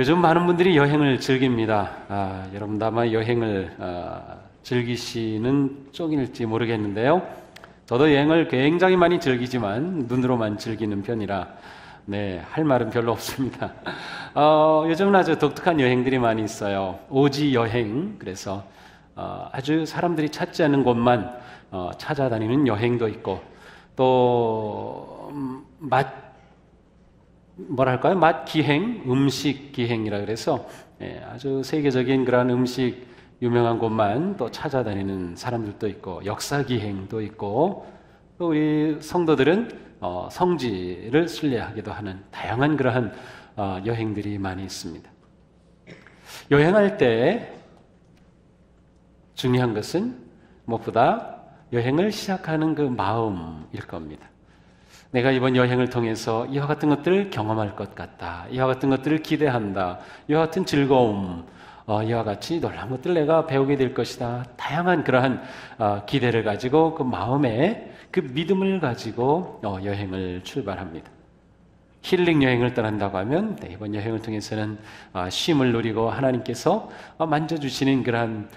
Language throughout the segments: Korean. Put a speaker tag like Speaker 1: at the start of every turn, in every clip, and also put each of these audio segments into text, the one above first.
Speaker 1: 요즘 많은 분들이 여행을 즐깁니다. 여러분도 아마 여행을 즐기시는 쪽일지 모르겠는데요. 저도 여행을 굉장히 많이 즐기지만 눈으로만 즐기는 편이라 할 말은 별로 없습니다. 요즘은 아주 독특한 여행들이 많이 있어요. 오지 여행, 그래서 아주 사람들이 찾지 않는 곳만 찾아다니는 여행도 있고, 또 맛 기행, 음식 기행이라 그래서 아주 세계적인 그런 음식 유명한 곳만 또 찾아다니는 사람들도 있고, 역사 기행도 있고, 또 우리 성도들은 성지를 순례하기도 하는 다양한 그러한 여행들이 많이 있습니다. 여행할 때 중요한 것은 무엇보다 여행을 시작하는 그 마음일 겁니다. 내가 이번 여행을 통해서 이와 같은 것들을 경험할 것 같다, 이와 같은 것들을 기대한다, 이와 같은 즐거움, 이와 같이 놀라운 것들을 내가 배우게 될 것이다. 다양한 그러한 기대를 가지고 그 마음에 그 믿음을 가지고 여행을 출발합니다. 힐링 여행을 떠난다고 하면 이번 여행을 통해서는 쉼을 누리고 하나님께서 만져주시는 그러한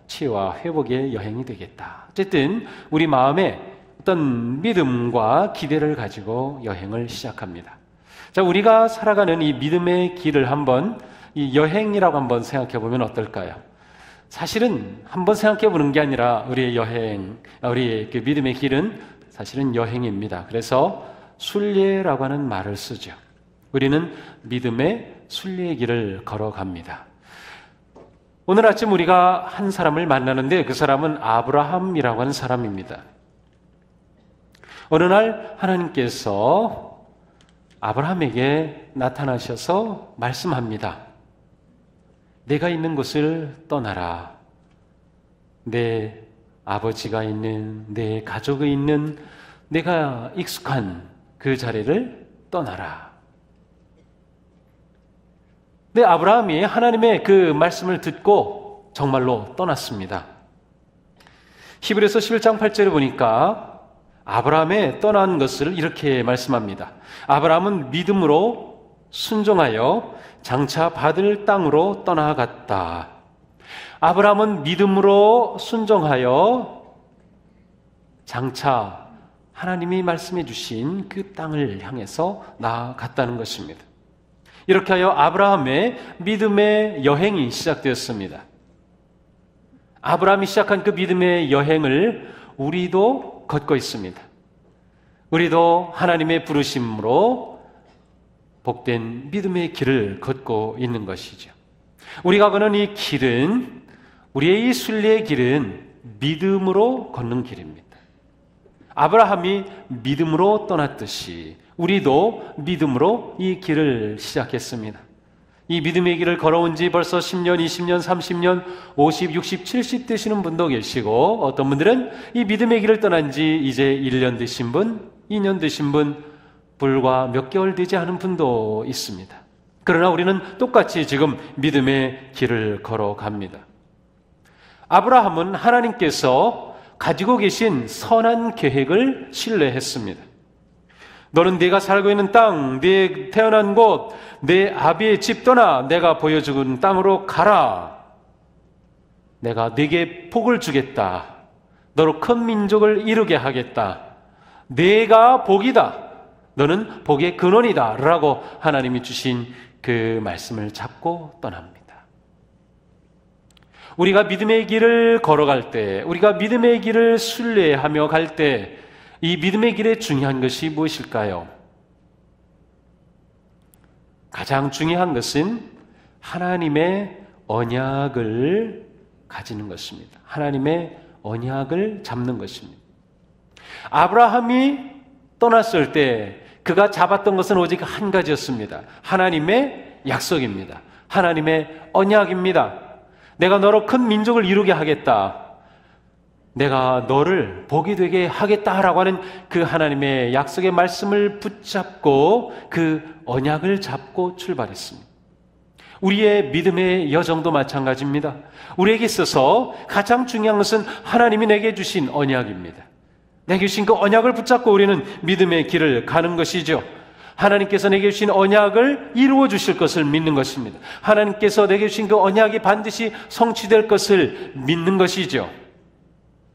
Speaker 1: 치유와 회복의 여행이 되겠다. 어쨌든 우리 마음에 어떤 믿음과 기대를 가지고 여행을 시작합니다. 자, 우리가 살아가는 이 믿음의 길을 한번, 이 여행이라고 한번 생각해 보면 어떨까요? 사실은 한번 생각해 보는 게 아니라 우리의 여행, 우리의 그 믿음의 길은 사실은 여행입니다. 그래서 순례라고 하는 말을 쓰죠. 우리는 믿음의 순례의 길을 걸어갑니다. 오늘 아침 우리가 한 사람을 만나는데 그 사람은 아브라함이라고 하는 사람입니다. 어느 날 하나님께서 아브라함에게 나타나셔서 말씀합니다. 내가 있는 곳을 떠나라. 내 아버지가 있는, 내 가족이 있는, 내가 익숙한 그 자리를 떠나라. 근데 아브라함이 하나님의 그 말씀을 듣고 정말로 떠났습니다. 히브리서 11장 8절에 보니까 아브라함의 떠난 것을 이렇게 말씀합니다. 아브라함은 믿음으로 순종하여 장차 받을 땅으로 떠나갔다. 아브라함은 믿음으로 순종하여 장차 하나님이 말씀해 주신 그 땅을 향해서 나아갔다는 것입니다. 이렇게 하여 아브라함의 믿음의 여행이 시작되었습니다. 아브라함이 시작한 그 믿음의 여행을 우리도 걷고 있습니다. 우리도 하나님의 부르심으로 복된 믿음의 길을 걷고 있는 것이죠. 우리가 걷는 이 길은, 우리의 이 순례의 길은 믿음으로 걷는 길입니다. 아브라함이 믿음으로 떠났듯이 우리도 믿음으로 이 길을 시작했습니다. 이 믿음의 길을 걸어온 지 벌써 10년, 20년, 30년, 50, 60, 70 되시는 분도 계시고, 어떤 분들은 이 믿음의 길을 떠난 지 이제 1년 되신 분, 2년 되신 분, 불과 몇 개월 되지 않은 분도 있습니다. 그러나 우리는 똑같이 지금 믿음의 길을 걸어갑니다. 아브라함은 하나님께서 가지고 계신 선한 계획을 신뢰했습니다. 너는 네가 살고 있는 땅, 네 태어난 곳, 내 아비의 집 떠나 내가 보여주는 땅으로 가라. 내가 네게 복을 주겠다. 너로 큰 민족을 이루게 하겠다. 네가 복이다. 너는 복의 근원이다. 라고 하나님이 주신 그 말씀을 잡고 떠납니다. 우리가 믿음의 길을 걸어갈 때, 우리가 믿음의 길을 순례하며 갈 때, 이 믿음의 길에 중요한 것이 무엇일까요? 가장 중요한 것은 하나님의 언약을 가지는 것입니다. 하나님의 언약을 잡는 것입니다. 아브라함이 떠났을 때 그가 잡았던 것은 오직 한 가지였습니다. 하나님의 약속입니다. 하나님의 언약입니다. 내가 너로 큰 민족을 이루게 하겠다. 내가 너를 복이 되게 하겠다라고 하는 그 하나님의 약속의 말씀을 붙잡고 그 언약을 잡고 출발했습니다. 우리의 믿음의 여정도 마찬가지입니다. 우리에게 있어서 가장 중요한 것은 하나님이 내게 주신 언약입니다. 내게 주신 그 언약을 붙잡고 우리는 믿음의 길을 가는 것이죠. 하나님께서 내게 주신 언약을 이루어 주실 것을 믿는 것입니다. 하나님께서 내게 주신 그 언약이 반드시 성취될 것을 믿는 것이죠.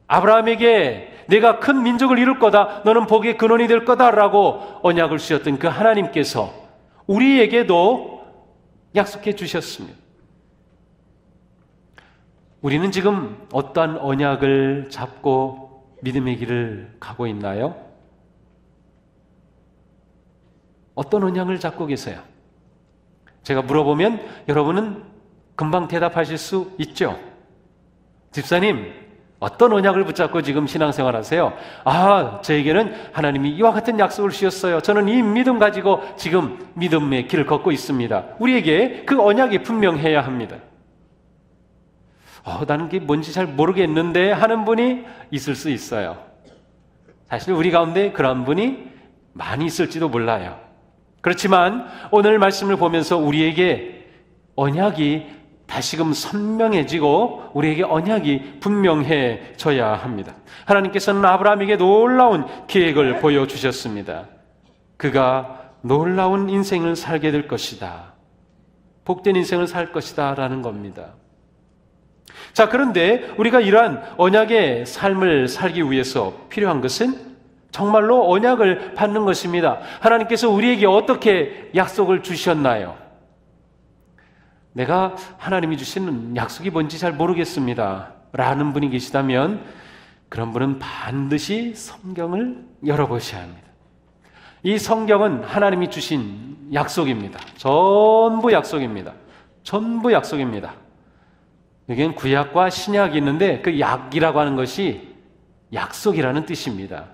Speaker 1: 아브라함에게 내가 큰 민족을 이룰 거다, 너는 복의 근원이 될 거다라고 언약을 주셨던 그 하나님께서 우리에게도 약속해 주셨습니다. 우리는 지금 어떠한 언약을 잡고 믿음의 길을 가고 있나요? 어떤 언약을 잡고 계세요? 제가 물어보면 여러분은 금방 대답하실 수 있죠? 집사님, 어떤 언약을 붙잡고 지금 신앙생활 하세요? 저에게는 하나님이 이와 같은 약속을 주셨어요. 저는 이 믿음 가지고 지금 믿음의 길을 걷고 있습니다. 우리에게 그 언약이 분명해야 합니다. 나는 그게 뭔지 잘 모르겠는데 하는 분이 있을 수 있어요. 사실 우리 가운데 그런 분이 많이 있을지도 몰라요. 그렇지만 오늘 말씀을 보면서 우리에게 언약이 다시금 선명해지고 우리에게 언약이 분명해져야 합니다. 하나님께서는 아브라함에게 놀라운 계획을 보여주셨습니다. 그가 놀라운 인생을 살게 될 것이다. 복된 인생을 살 것이다 라는 겁니다. 자, 그런데 우리가 이러한 언약의 삶을 살기 위해서 필요한 것은 정말로 언약을 받는 것입니다. 하나님께서 우리에게 어떻게 약속을 주셨나요? 내가 하나님이 주시는 약속이 뭔지 잘 모르겠습니다 라는 분이 계시다면 그런 분은 반드시 성경을 열어보셔야 합니다. 이 성경은 하나님이 주신 약속입니다. 전부 약속입니다. 전부 약속입니다. 여기는 구약과 신약이 있는데 그 약이라고 하는 것이 약속이라는 뜻입니다.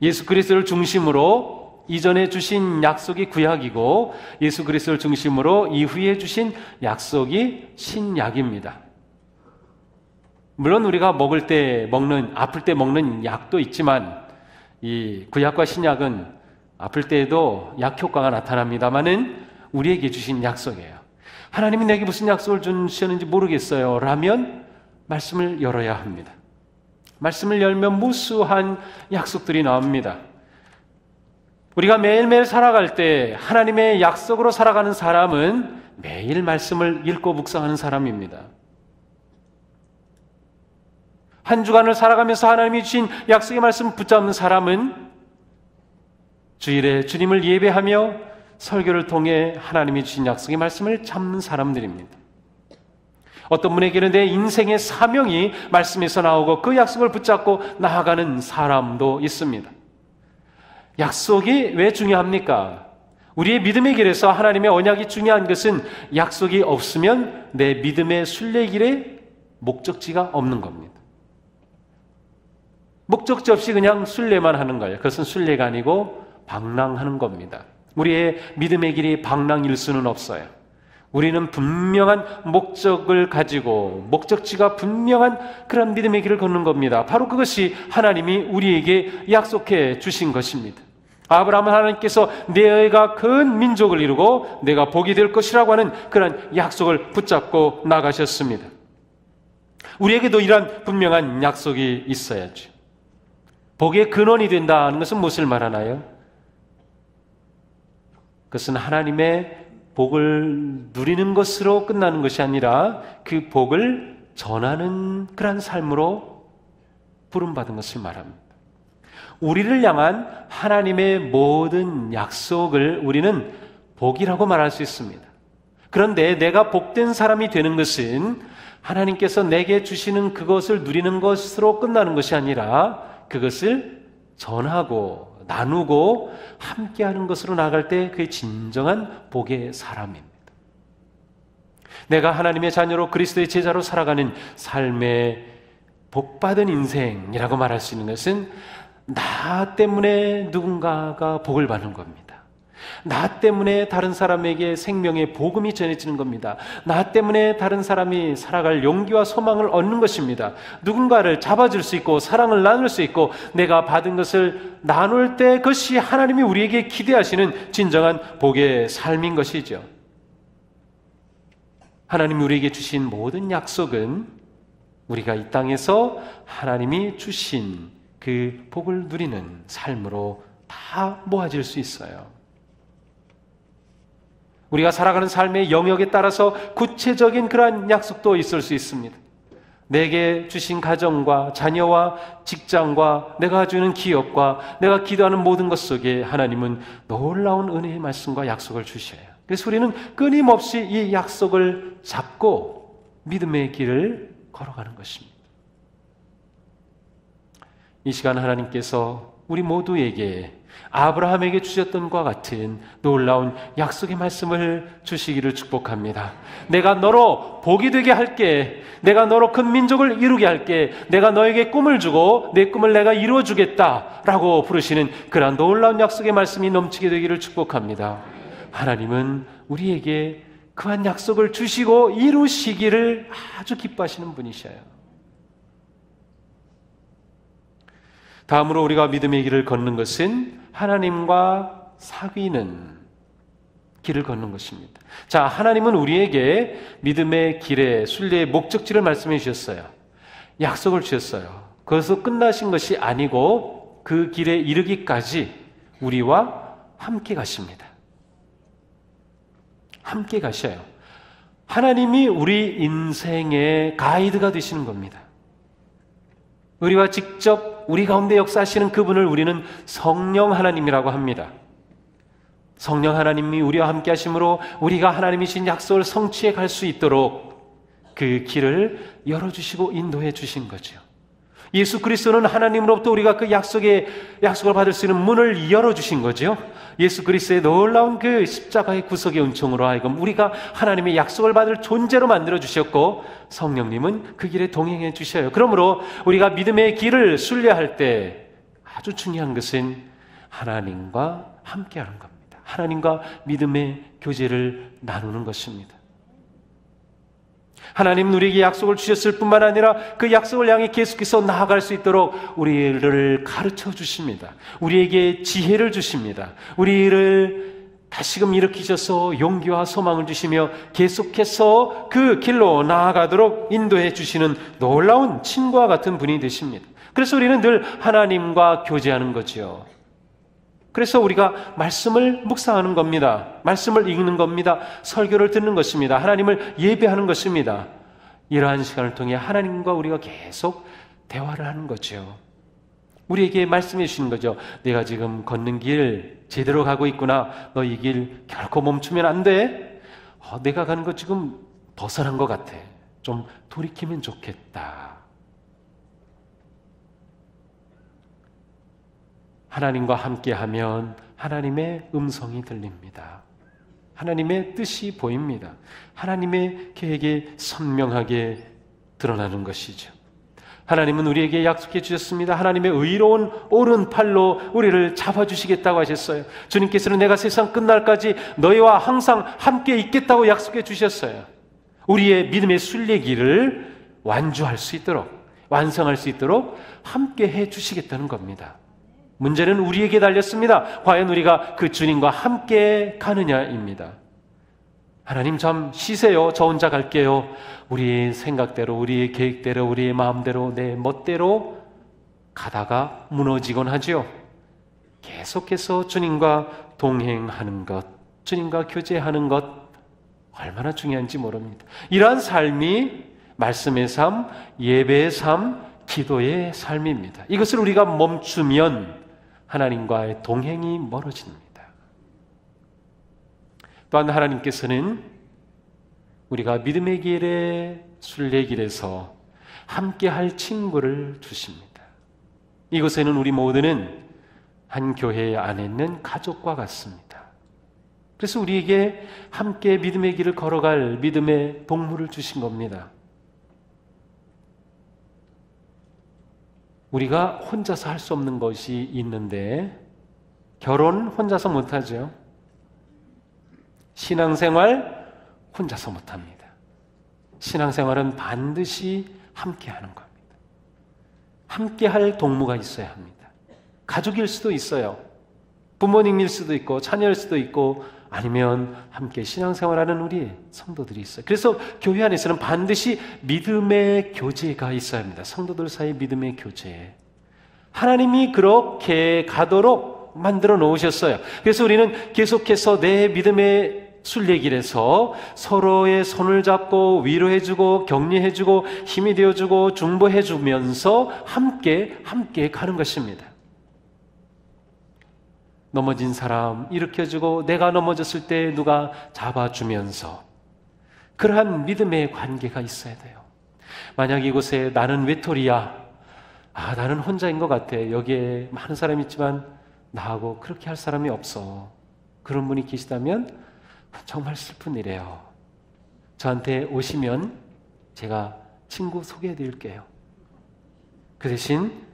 Speaker 1: 예수 그리스도를 중심으로 이전에 주신 약속이 구약이고 예수 그리스도를 중심으로 이후에 주신 약속이 신약입니다. 물론 우리가 아플 때 먹는 약도 있지만 이 구약과 신약은 아플 때에도 약 효과가 나타납니다만은 우리에게 주신 약속이에요. 하나님이 내게 무슨 약속을 주셨는지 모르겠어요 라면 말씀을 열어야 합니다. 말씀을 열면 무수한 약속들이 나옵니다. 우리가 매일매일 살아갈 때 하나님의 약속으로 살아가는 사람은 매일 말씀을 읽고 묵상하는 사람입니다. 한 주간을 살아가면서 하나님이 주신 약속의 말씀을 붙잡는 사람은 주일에 주님을 예배하며 설교를 통해 하나님이 주신 약속의 말씀을 잡는 사람들입니다. 어떤 분에게는 내 인생의 사명이 말씀에서 나오고 그 약속을 붙잡고 나아가는 사람도 있습니다. 약속이 왜 중요합니까? 우리의 믿음의 길에서 하나님의 언약이 중요한 것은 약속이 없으면 내 믿음의 순례길에 목적지가 없는 겁니다. 목적지 없이 그냥 순례만 하는 거예요. 그것은 순례가 아니고 방랑하는 겁니다. 우리의 믿음의 길이 방랑일 수는 없어요. 우리는 분명한 목적을 가지고 목적지가 분명한 그런 믿음의 길을 걷는 겁니다. 바로 그것이 하나님이 우리에게 약속해 주신 것입니다. 아브라함은 하나님께서 내가 큰 민족을 이루고 내가 복이 될 것이라고 하는 그런 약속을 붙잡고 나가셨습니다. 우리에게도 이러한 분명한 약속이 있어야죠. 복의 근원이 된다는 것은 무엇을 말하나요? 그것은 하나님의 복을 누리는 것으로 끝나는 것이 아니라 그 복을 전하는 그런 삶으로 부름받은 것을 말합니다. 우리를 향한 하나님의 모든 약속을 우리는 복이라고 말할 수 있습니다. 그런데 내가 복된 사람이 되는 것은 하나님께서 내게 주시는 그것을 누리는 것으로 끝나는 것이 아니라 그것을 전하고 나누고 함께하는 것으로 나아갈 때 그게 진정한 복의 사람입니다. 내가 하나님의 자녀로 그리스도의 제자로 살아가는 삶의 복받은 인생이라고 말할 수 있는 것은 나 때문에 누군가가 복을 받는 겁니다. 나 때문에 다른 사람에게 생명의 복음이 전해지는 겁니다. 나 때문에 다른 사람이 살아갈 용기와 소망을 얻는 것입니다. 누군가를 잡아줄 수 있고 사랑을 나눌 수 있고 내가 받은 것을 나눌 때 그것이 하나님이 우리에게 기대하시는 진정한 복의 삶인 것이죠. 하나님이 우리에게 주신 모든 약속은 우리가 이 땅에서 하나님이 주신 그 복을 누리는 삶으로 다 모아질 수 있어요. 우리가 살아가는 삶의 영역에 따라서 구체적인 그러한 약속도 있을 수 있습니다. 내게 주신 가정과 자녀와 직장과 내가 주는 기업과 내가 기도하는 모든 것 속에 하나님은 놀라운 은혜의 말씀과 약속을 주셔요. 그래서 우리는 끊임없이 이 약속을 잡고 믿음의 길을 걸어가는 것입니다. 이 시간 하나님께서 우리 모두에게 아브라함에게 주셨던 것과 같은 놀라운 약속의 말씀을 주시기를 축복합니다. 내가 너로 복이 되게 할게. 내가 너로 큰 민족을 이루게 할게. 내가 너에게 꿈을 주고 내 꿈을 내가 이루어 주겠다라고 부르시는 그러한 놀라운 약속의 말씀이 넘치게 되기를 축복합니다. 하나님은 우리에게 그한 약속을 주시고 이루시기를 아주 기뻐하시는 분이셔요. 다음으로 우리가 믿음의 길을 걷는 것은 하나님과 사귀는 길을 걷는 것입니다. 자, 하나님은 우리에게 믿음의 길의 순례의 목적지를 말씀해 주셨어요. 약속을 주셨어요. 그것으로 끝나신 것이 아니고 그 길에 이르기까지 우리와 함께 가십니다. 함께 가셔요. 하나님이 우리 인생의 가이드가 되시는 겁니다. 우리와 직접 우리 가운데 역사하시는 그분을 우리는 성령 하나님이라고 합니다. 성령 하나님이 우리와 함께 하심으로 우리가 하나님이 주신 약속을 성취해 갈 수 있도록 그 길을 열어주시고 인도해 주신 거죠. 예수 그리스도는 하나님으로부터 우리가 그 약속을 받을 수 있는 문을 열어주신 거죠. 예수 그리스도의 놀라운 그 십자가의 구속의 은총으로 하여금 우리가 하나님의 약속을 받을 존재로 만들어주셨고 성령님은 그 길에 동행해 주셔요. 그러므로 우리가 믿음의 길을 순례할 때 아주 중요한 것은 하나님과 함께하는 겁니다. 하나님과 믿음의 교제를 나누는 것입니다. 하나님은 우리에게 약속을 주셨을 뿐만 아니라 그 약속을 향해 계속해서 나아갈 수 있도록 우리를 가르쳐 주십니다. 우리에게 지혜를 주십니다. 우리를 다시금 일으키셔서 용기와 소망을 주시며 계속해서 그 길로 나아가도록 인도해 주시는 놀라운 친구와 같은 분이 되십니다. 그래서 우리는 늘 하나님과 교제하는 거죠. 그래서 우리가 말씀을 묵상하는 겁니다. 말씀을 읽는 겁니다. 설교를 듣는 것입니다. 하나님을 예배하는 것입니다. 이러한 시간을 통해 하나님과 우리가 계속 대화를 하는 거죠. 우리에게 말씀해 주시는 거죠. 내가 지금 걷는 길 제대로 가고 있구나. 너 이 길 결코 멈추면 안 돼. 내가 가는 거 지금 벗어난 것 같아. 좀 돌이키면 좋겠다. 하나님과 함께하면 하나님의 음성이 들립니다. 하나님의 뜻이 보입니다. 하나님의 계획이 선명하게 드러나는 것이죠. 하나님은 우리에게 약속해 주셨습니다. 하나님의 의로운 오른팔로 우리를 잡아주시겠다고 하셨어요. 주님께서는 내가 세상 끝날까지 너희와 항상 함께 있겠다고 약속해 주셨어요. 우리의 믿음의 순례길을 완주할 수 있도록, 완성할 수 있도록 함께 해 주시겠다는 겁니다. 문제는 우리에게 달렸습니다. 과연 우리가 그 주님과 함께 가느냐입니다. 하나님 좀 쉬세요. 저 혼자 갈게요. 우리의 생각대로, 우리의 계획대로, 우리의 마음대로, 내 멋대로 가다가 무너지곤 하죠. 계속해서 주님과 동행하는 것, 주님과 교제하는 것 얼마나 중요한지 모릅니다. 이러한 삶이 말씀의 삶, 예배의 삶, 기도의 삶입니다. 이것을 우리가 멈추면 하나님과의 동행이 멀어집니다. 또한 하나님께서는 우리가 믿음의 길에 순례길에서 함께할 친구를 주십니다. 이곳에는 우리 모두는 한 교회 안에 있는 가족과 같습니다. 그래서 우리에게 함께 믿음의 길을 걸어갈 믿음의 동물을 주신 겁니다. 우리가 혼자서 할 수 없는 것이 있는데 결혼 혼자서 못하죠. 신앙생활 혼자서 못합니다. 신앙생활은 반드시 함께하는 겁니다. 함께할 동무가 있어야 합니다. 가족일 수도 있어요. 부모님일 수도 있고 자녀일 수도 있고 아니면 함께 신앙생활하는 우리 성도들이 있어요. 그래서 교회 안에서는 반드시 믿음의 교제가 있어야 합니다. 성도들 사이 믿음의 교제. 하나님이 그렇게 가도록 만들어 놓으셨어요. 그래서 우리는 계속해서 내 믿음의 순례길에서 서로의 손을 잡고 위로해주고 격려해주고 힘이 되어주고 중보해주면서 함께 가는 것입니다. 넘어진 사람 일으켜주고 내가 넘어졌을 때 누가 잡아주면서 그러한 믿음의 관계가 있어야 돼요. 만약 이곳에 나는 외톨이야, 나는 혼자인 것 같아, 여기에 많은 사람이 있지만 나하고 그렇게 할 사람이 없어, 그런 분이 계시다면 정말 슬픈 일이에요. 저한테 오시면 제가 친구 소개해 드릴게요. 그 대신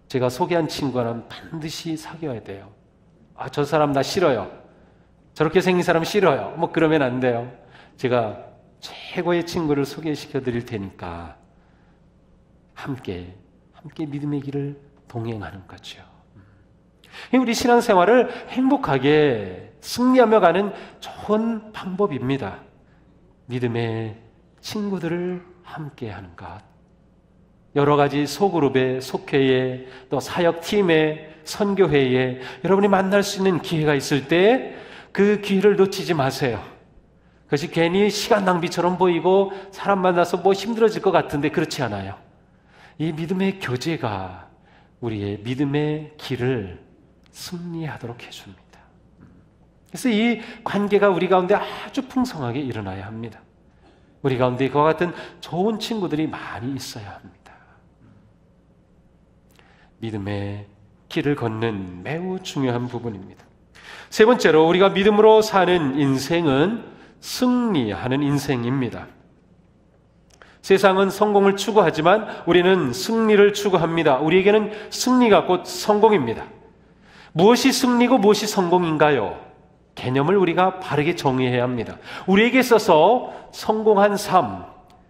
Speaker 1: 제가 소개한 친구는 반드시 사귀어야 돼요. 저 사람 나 싫어요, 저렇게 생긴 사람 싫어요, 뭐 그러면 안 돼요. 제가 최고의 친구를 소개시켜 드릴 테니까 함께 믿음의 길을 동행하는 거죠. 우리 신앙생활을 행복하게 승리하며 가는 좋은 방법입니다. 믿음의 친구들을 함께 하는 것. 여러 가지 소그룹에, 속회에, 또 사역팀에, 선교회에 여러분이 만날 수 있는 기회가 있을 때 그 기회를 놓치지 마세요. 그것이 괜히 시간 낭비처럼 보이고 사람 만나서 뭐 힘들어질 것 같은데 그렇지 않아요. 이 믿음의 교제가 우리의 믿음의 길을 승리하도록 해줍니다. 그래서 이 관계가 우리 가운데 아주 풍성하게 일어나야 합니다. 우리 가운데 그와 같은 좋은 친구들이 많이 있어야 합니다. 믿음의 길을 걷는 매우 중요한 부분입니다. 세 번째로 우리가 믿음으로 사는 인생은 승리하는 인생입니다. 세상은 성공을 추구하지만 우리는 승리를 추구합니다. 우리에게는 승리가 곧 성공입니다. 무엇이 승리고 무엇이 성공인가요? 개념을 우리가 바르게 정의해야 합니다. 우리에게 있어서 성공한 삶,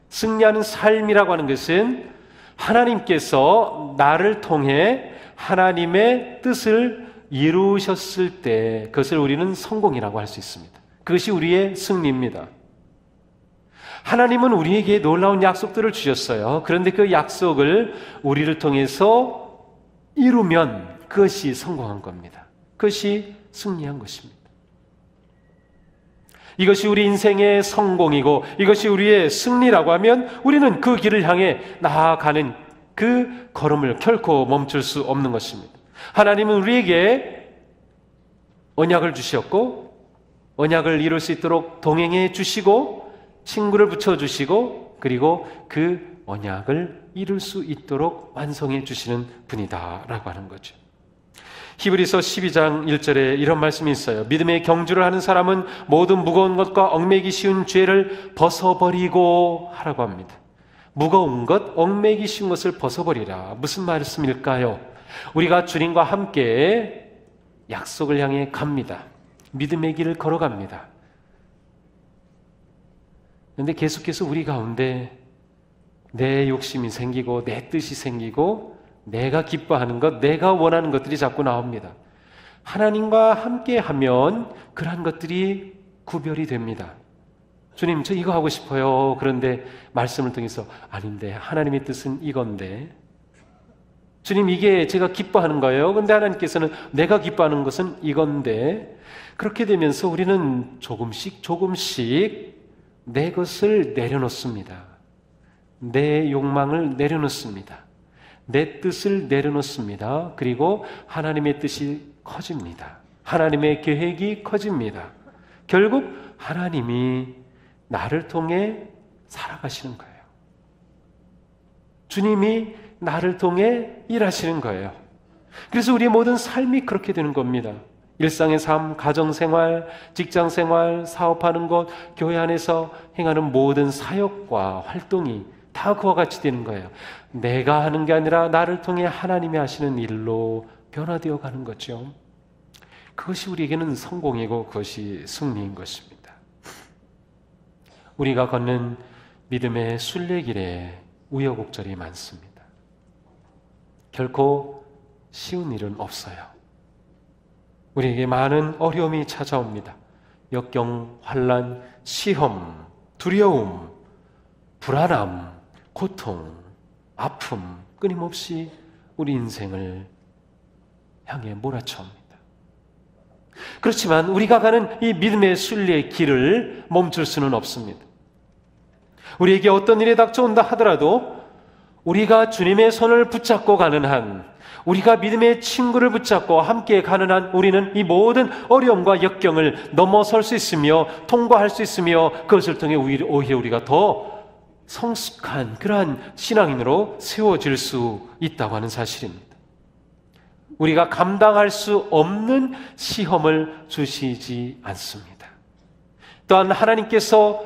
Speaker 1: 승리하는 삶이라고 하는 것은 하나님께서 나를 통해 하나님의 뜻을 이루셨을 때 그것을 우리는 성공이라고 할 수 있습니다. 그것이 우리의 승리입니다. 하나님은 우리에게 놀라운 약속들을 주셨어요. 그런데 그 약속을 우리를 통해서 이루면 그것이 성공한 겁니다. 그것이 승리한 것입니다. 이것이 우리 인생의 성공이고 이것이 우리의 승리라고 하면 우리는 그 길을 향해 나아가는 그 걸음을 결코 멈출 수 없는 것입니다. 하나님은 우리에게 언약을 주셨고 언약을 이룰 수 있도록 동행해 주시고 친구를 붙여주시고 그리고 그 언약을 이룰 수 있도록 완성해 주시는 분이다라고 하는 거죠. 히브리서 12장 1절에 이런 말씀이 있어요. 믿음의 경주를 하는 사람은 모든 무거운 것과 얽매기 쉬운 죄를 벗어버리고 하라고 합니다. 무거운 것, 얽매기 쉬운 것을 벗어버리라. 무슨 말씀일까요? 우리가 주님과 함께 약속을 향해 갑니다. 믿음의 길을 걸어갑니다. 그런데 계속해서 우리 가운데 내 욕심이 생기고 내 뜻이 생기고 내가 기뻐하는 것, 내가 원하는 것들이 자꾸 나옵니다. 하나님과 함께 하면 그러한 것들이 구별이 됩니다. 주님, 저 이거 하고 싶어요. 그런데 말씀을 통해서 아닌데 하나님의 뜻은 이건데, 주님 이게 제가 기뻐하는 거예요. 그런데 하나님께서는 내가 기뻐하는 것은 이건데, 그렇게 되면서 우리는 조금씩 내 것을 내려놓습니다. 내 욕망을 내려놓습니다. 내 뜻을 내려놓습니다. 그리고 하나님의 뜻이 커집니다. 하나님의 계획이 커집니다. 결국 하나님이 나를 통해 살아가시는 거예요. 주님이 나를 통해 일하시는 거예요. 그래서 우리의 모든 삶이 그렇게 되는 겁니다. 일상의 삶, 가정생활, 직장생활, 사업하는 것, 교회 안에서 행하는 모든 사역과 활동이 다 그와 같이 되는 거예요. 내가 하는 게 아니라 나를 통해 하나님이 하시는 일로 변화되어 가는 거죠. 그것이 우리에게는 성공이고 그것이 승리인 것입니다. 우리가 걷는 믿음의 순례길에 우여곡절이 많습니다. 결코 쉬운 일은 없어요. 우리에게 많은 어려움이 찾아옵니다. 역경, 환난, 시험, 두려움, 불안함, 고통, 아픔 끊임없이 우리 인생을 향해 몰아쳐옵니다. 그렇지만 우리가 가는 이 믿음의 순리의 길을 멈출 수는 없습니다. 우리에게 어떤 일이 닥쳐온다 하더라도 우리가 주님의 손을 붙잡고 가는 한, 우리가 믿음의 친구를 붙잡고 함께 가는 한 우리는 이 모든 어려움과 역경을 넘어설 수 있으며 통과할 수 있으며 그것을 통해 오히려 우리가 더 성숙한 그러한 신앙인으로 세워질 수 있다고 하는 사실입니다. 우리가 감당할 수 없는 시험을 주시지 않습니다. 또한 하나님께서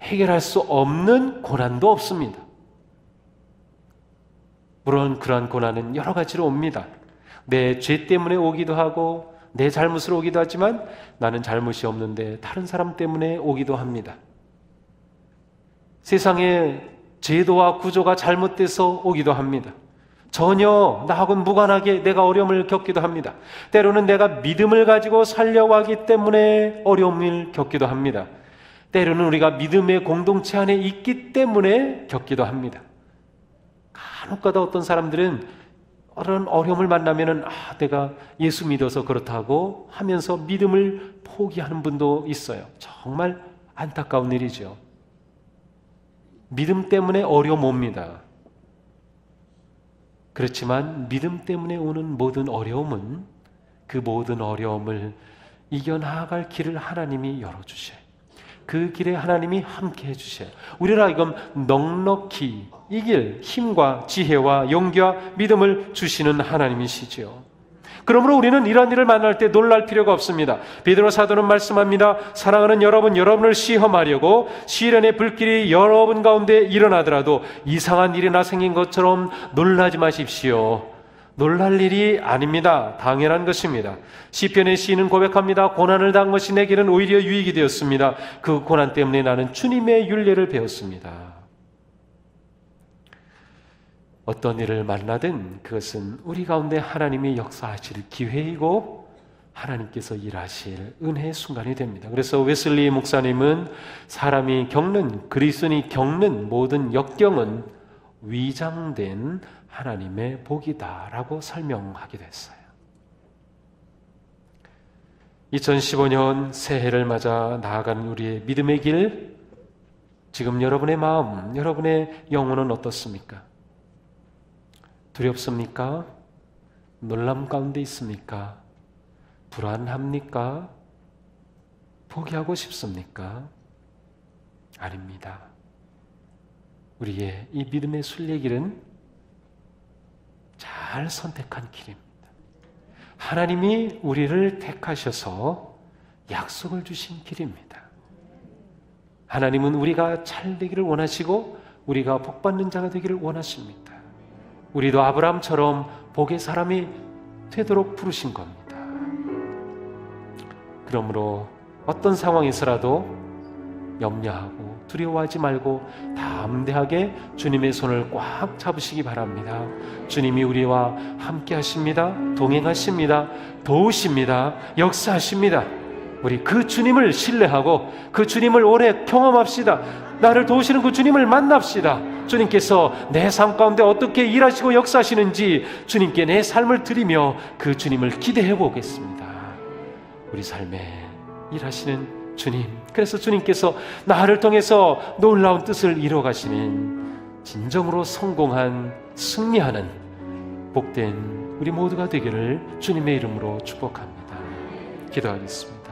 Speaker 1: 해결할 수 없는 고난도 없습니다. 물론 그러한 고난은 여러 가지로 옵니다. 내 죄 때문에 오기도 하고 내 잘못으로 오기도 하지만 나는 잘못이 없는데 다른 사람 때문에 오기도 합니다. 세상의 제도와 구조가 잘못돼서 오기도 합니다. 전혀 나하고는 무관하게 내가 어려움을 겪기도 합니다. 때로는 내가 믿음을 가지고 살려고 하기 때문에 어려움을 겪기도 합니다. 때로는 우리가 믿음의 공동체 안에 있기 때문에 겪기도 합니다. 간혹가다 어떤 사람들은 그런 어려움을 만나면은 내가 예수 믿어서 그렇다고 하면서 믿음을 포기하는 분도 있어요. 정말 안타까운 일이죠. 믿음 때문에 어려움 옵니다. 그렇지만 믿음 때문에 오는 모든 어려움은 그 모든 어려움을 이겨나갈 길을 하나님이 열어주셔요. 그 길에 하나님이 함께 해주셔요. 우리를 하여금 넉넉히 이길 힘과 지혜와 용기와 믿음을 주시는 하나님이시죠. 그러므로 우리는 이런 일을 만날 때 놀랄 필요가 없습니다. 베드로 사도는 말씀합니다. 사랑하는 여러분, 여러분을 시험하려고 시련의 불길이 여러분 가운데 일어나더라도 이상한 일이나 생긴 것처럼 놀라지 마십시오. 놀랄 일이 아닙니다. 당연한 것입니다. 시편의 시인은 고백합니다. 고난을 당한 것이 내게는 오히려 유익이 되었습니다. 그 고난 때문에 나는 주님의 율례를 배웠습니다. 어떤 일을 만나든 그것은 우리 가운데 하나님이 역사하실 기회이고 하나님께서 일하실 은혜의 순간이 됩니다. 그래서 웨슬리 목사님은 사람이 겪는, 그리스도인이 겪는 모든 역경은 위장된 하나님의 복이다라고 설명하기도 했어요. 2015년 새해를 맞아 나아가는 우리의 믿음의 길, 지금 여러분의 마음, 여러분의 영혼은 어떻습니까? 두렵습니까? 놀람 가운데 있습니까? 불안합니까? 포기하고 싶습니까? 아닙니다. 우리의 이 믿음의 순례길은 잘 선택한 길입니다. 하나님이 우리를 택하셔서 약속을 주신 길입니다. 하나님은 우리가 잘 되기를 원하시고 우리가 복받는 자가 되기를 원하십니다. 우리도 아브라함처럼 복의 사람이 되도록 부르신 겁니다. 그러므로 어떤 상황에서라도 염려하고 두려워하지 말고 담대하게 주님의 손을 꽉 잡으시기 바랍니다. 주님이 우리와 함께 하십니다. 동행하십니다. 도우십니다. 역사하십니다. 우리 그 주님을 신뢰하고 그 주님을 오래 경험합시다. 나를 도우시는 그 주님을 만납시다. 주님께서 내 삶 가운데 어떻게 일하시고 역사하시는지 주님께 내 삶을 드리며 그 주님을 기대해 보겠습니다. 우리 삶에 일하시는 주님, 그래서 주님께서 나를 통해서 놀라운 뜻을 이루어가시는 진정으로 성공한, 승리하는 복된 우리 모두가 되기를 주님의 이름으로 축복합니다. 기도하겠습니다.